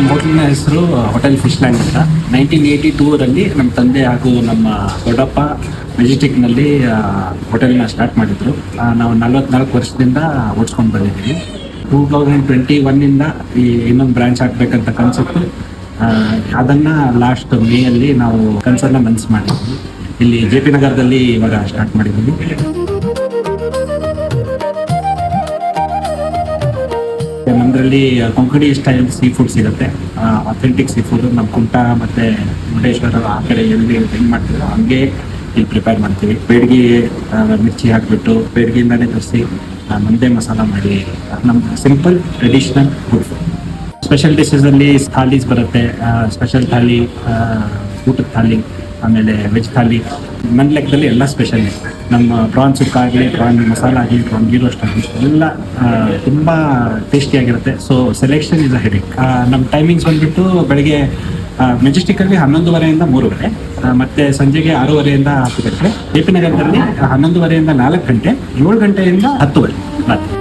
ನಮ್ಮ ಹೋಟೆಲ್ನ ಹೆಸರು ಹೋಟೆಲ್ ಫಿಶ್ ಲ್ಯಾಂಡ್ ಅಂತ. 1982ರಲ್ಲಿ ನಮ್ಮ ತಂದೆ ಹಾಗೂ ನಮ್ಮ ದೊಡ್ಡಪ್ಪ ಮೆಜೆಸ್ಟಿಕ್ನಲ್ಲಿ ಹೋಟೆಲ್ನ ಸ್ಟಾರ್ಟ್ ಮಾಡಿದ್ರು. ನಾವು 44 ವರ್ಷದಿಂದ ಓಡಿಸ್ಕೊಂಡು ಬಂದಿದ್ದೀವಿ. 2021ಇಂದ ಈ ಇನ್ನೊಂದು ಬ್ರಾಂಚ್ ಹಾಕ್ಬೇಕಂತ ಕನ್ಸೆಪ್ಟು, ಅದನ್ನು ಲಾಸ್ಟ್ ಮೇಯಲ್ಲಿ ನಾವು ಕನ್ಸನ್ನು ಮನಸ್ಸು ಮಾಡಿದ್ವಿ. ಇಲ್ಲಿ JP ನಗರದಲ್ಲಿ ಇವಾಗ ಸ್ಟಾರ್ಟ್ ಮಾಡಿದ್ದೀವಿ. ನಮ್ಮದ್ರಲ್ಲಿ ಕೊಂಕಣಿ ಸ್ಟೈಲ್ ಸೀ ಫುಡ್ ಸಿಗುತ್ತೆ, ಅಥೆಂಟಿಕ್ ಸೀ ಫುಡ್. ನಮ್ಮ ಕುಂಟ ಮತ್ತು ಮುರುಡೇಶ್ವರ ಆ ಕಡೆ ಎಲ್ಲಿ ಹೆಂಗೆ ಮಾಡ್ತೀವಿ ಹಂಗೆ ಇಲ್ಲಿ ಪ್ರಿಪೇರ್ ಮಾಡ್ತೀವಿ. ಬೇಡಿಗೆ ಮಿರ್ಚಿ ಹಾಕಿಬಿಟ್ಟು ಬೇಡಿಗೆಯಿಂದಲೇ ತರಿಸಿ ನಮ್ಮದೇ ಮಸಾಲ ಮಾಡಿ ನಮ್ಮ ಸಿಂಪಲ್ ಟ್ರೆಡಿಷ್ನಲ್ ಫುಡ್. ಸ್ಪೆಷಲ್ ಡಿಶಸಲ್ಲಿ ಥಾಲೀಸ್ ಬರುತ್ತೆ, ಸ್ಪೆಷಲ್ ಥಾಲಿ, ಊಟದ ಥಾಲಿ, ಆಮೇಲೆ ವೆಜ್ ಥಾಲಿ. ನನ್ನ ಲೆಕ್ಕದಲ್ಲಿ ಎಲ್ಲ ಸ್ಪೆಷಲ್. ನಮ್ಮ ಪ್ರಾನ್ ಸುಕ್ಕ ಆಗಲಿ, ಪ್ರಾನ್ ಮಸಾಲ ಆಗಲಿ, ಪ್ರಾನ್ ಗೀ ರೋಸ್ಟ್ ಆಗಲಿ ಎಲ್ಲ ತುಂಬ ಟೇಸ್ಟಿಯಾಗಿರುತ್ತೆ. So selection is a headache. ನಮ್ಮ ಟೈಮಿಂಗ್ಸ್ ಬಂದುಬಿಟ್ಟು ಬೆಳಗ್ಗೆ ಮೆಜೆಸ್ಟಿಕಲ್ಲಿ 11:30ಇಂದ 3:00, ಮತ್ತು ಸಂಜೆಗೆ 6:30ಇಂದ 10 ಗಂಟೆ. JP ನಗರದಲ್ಲಿ 11:30ಇಂದ 4 ಗಂಟೆ, 7 ಗಂಟೆಯಿಂದ 10 ಗಂಟೆ ರಾತ್ರಿ.